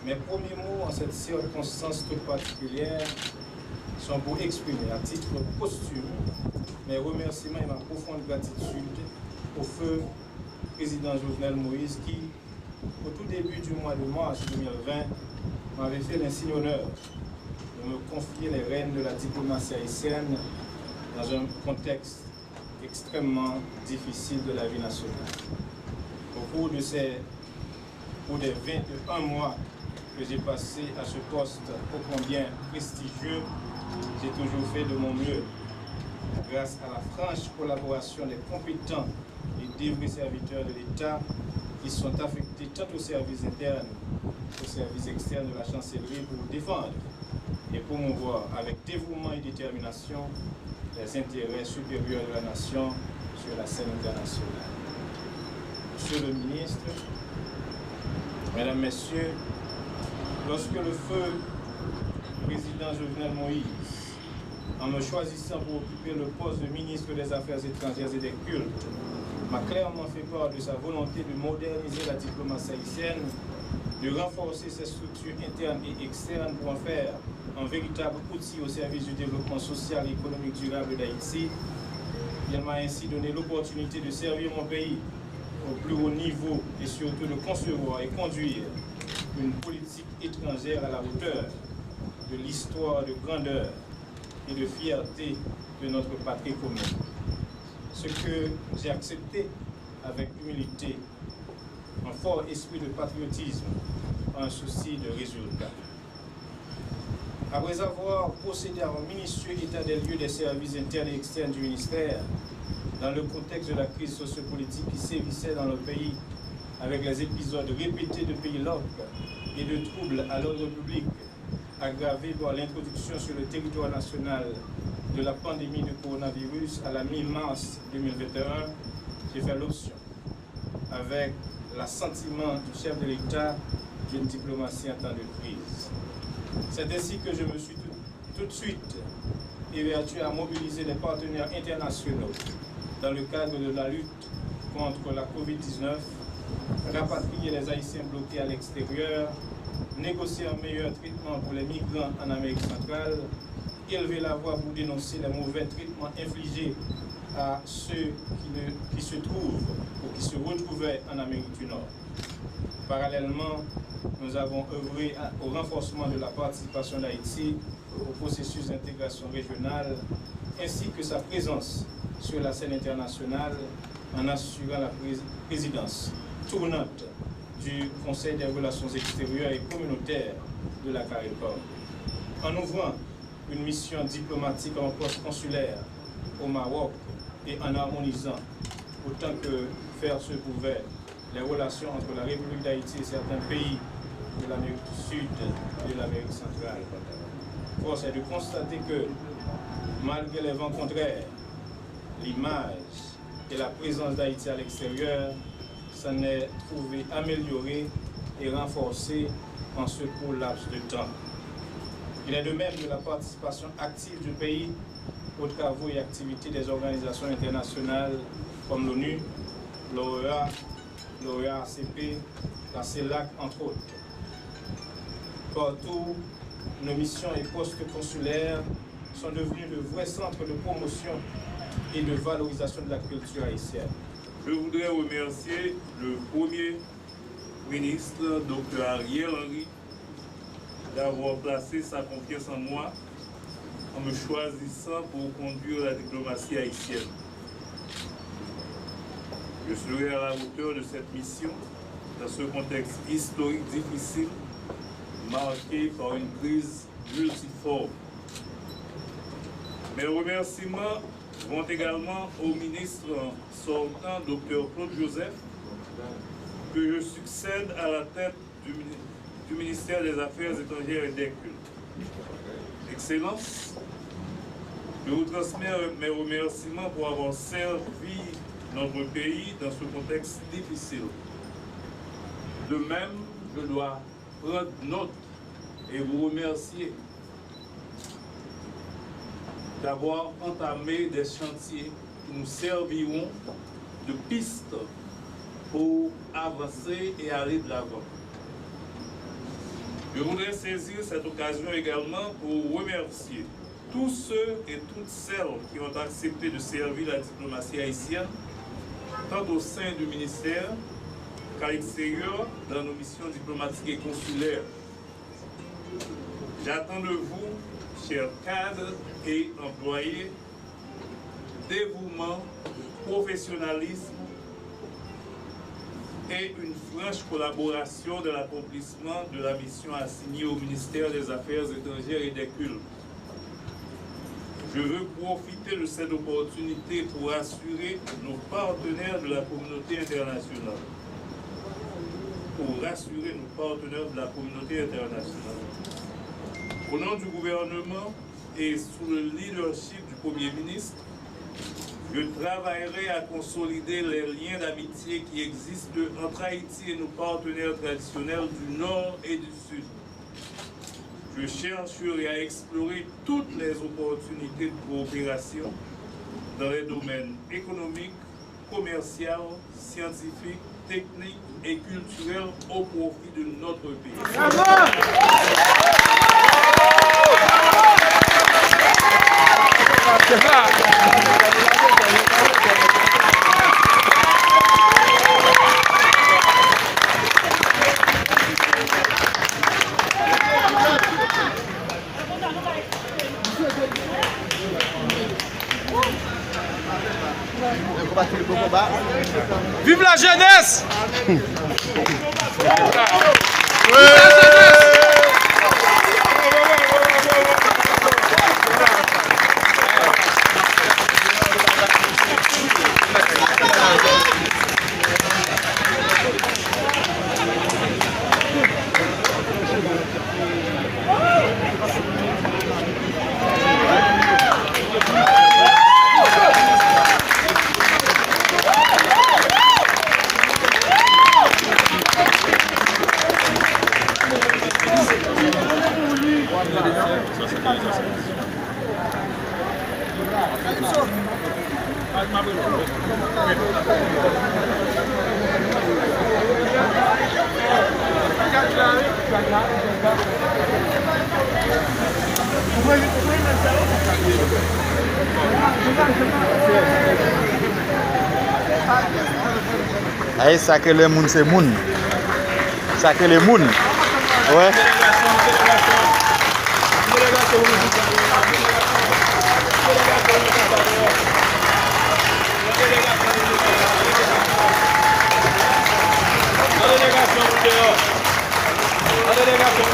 Mes premiers mots en cette circonstance toute particulière sont pour exprimer à titre posthume mes remerciements et ma profonde gratitude au feu président Jovenel Moïse qui, au tout début du mois de mars 2020, m'avait fait l'insigne honneur de me confier les rênes de la diplomatie haïtienne dans un contexte extrêmement difficile de la vie nationale. Au cours des 21 mois que j'ai passé à ce poste ô combien prestigieux, j'ai toujours fait de mon mieux. Grâce à la franche collaboration des compétents et dévoués serviteurs de l'État qui sont affectés tant aux services internes qu'aux services externes de la chancellerie pour défendre et promouvoir avec dévouement et détermination les intérêts supérieurs de la nation sur la scène internationale. Monsieur le ministre, Mesdames, Messieurs, lorsque le feu président Jovenel Moïse, en me choisissant pour occuper le poste de ministre des Affaires étrangères et des cultes, m'a clairement fait part de sa volonté de moderniser la diplomatie haïtienne, de renforcer ses structures internes et externes pour en faire un véritable outil au service du développement social et économique durable d'Haïti. Il m'a ainsi donné l'opportunité de servir mon pays au plus haut niveau et surtout de concevoir et conduire une politique étrangère à la hauteur de l'histoire de grandeur et de fierté de notre patrie commune. Ce que j'ai accepté avec humilité, un fort esprit de patriotisme, un souci de résultat. Après avoir procédé à un minutieux état des lieux des services internes et externes du ministère, dans le contexte de la crise sociopolitique qui sévissait dans le pays, avec les épisodes répétés de pays loques et de troubles à l'ordre public, aggravés par l'introduction sur le territoire national de la pandémie de coronavirus à la mi-mars 2021, j'ai fait l'option, avec l'assentiment du chef de l'État, d'une diplomatie en temps de crise. C'est ainsi que je me suis tout de suite évertué à mobiliser des partenaires internationaux dans le cadre de la lutte contre la Covid-19, rapatrier les Haïtiens bloqués à l'extérieur, négocier un meilleur traitement pour les migrants en Amérique centrale, élever la voix pour dénoncer les mauvais traitements infligés à ceux qui se trouvent ou qui se retrouvaient en Amérique du Nord. Parallèlement, nous avons œuvré au renforcement de la participation d'Haïti au processus d'intégration régionale ainsi que sa présence sur la scène internationale en assurant la présidence tournante du Conseil des relations extérieures et communautaires de la CARICOM. En ouvrant une mission diplomatique en poste consulaire au Maroc et en harmonisant autant que faire se pouvait les relations entre la République d'Haïti et certains pays de l'Amérique du Sud et de l'Amérique centrale. Force est de constater que, malgré les vents contraires, l'image et la présence d'Haïti à l'extérieur s'en est trouvé améliorée et renforcée en ce court laps de temps. Il est de même de la participation active du pays aux travaux et activités des organisations internationales comme l'ONU, l'OEA, l'OEACP, la CELAC, entre autres. Partout, nos missions et postes consulaires sont devenus de vrais centres de promotion et de valorisation de la culture haïtienne. Je voudrais remercier le Premier ministre, Dr. Ariel Henry, d'avoir placé sa confiance en moi en me choisissant pour conduire la diplomatie haïtienne. Je serai à la hauteur de cette mission dans ce contexte historique difficile marqué par une crise multiforme. Mes remerciements vont également au ministre sortant, Dr. Claude Joseph, que je succède à la tête du ministère des Affaires étrangères et des cultes. Excellence, je vous transmets mes remerciements pour avoir servi notre pays dans ce contexte difficile. De même, je dois prendre note et vous remercier d'avoir entamé des chantiers qui nous serviront de piste pour avancer et aller de l'avant. Je voudrais saisir cette occasion également pour remercier tous ceux et toutes celles qui ont accepté de servir la diplomatie haïtienne, tant au sein du ministère qu'à l'extérieur dans nos missions diplomatiques et consulaires. J'attends de vous, chers cadres et employés, dévouement, professionnalisme et une franche collaboration dans l'accomplissement de la mission assignée au ministère des Affaires étrangères et des Cultes. Je veux profiter de cette opportunité pour assurer nos partenaires de la communauté internationale. Au nom du gouvernement et sous le leadership du Premier ministre, je travaillerai à consolider les liens d'amitié qui existent entre Haïti et nos partenaires traditionnels du Nord et du Sud. Je chercherai à explorer toutes les opportunités de coopération dans les domaines économiques, commerciaux, scientifiques, techniques et culturels au profit de notre pays. Vive la jeunesse! Aïe, ça que le monde c'est monde. Ça que le monde. Ouais. La délégation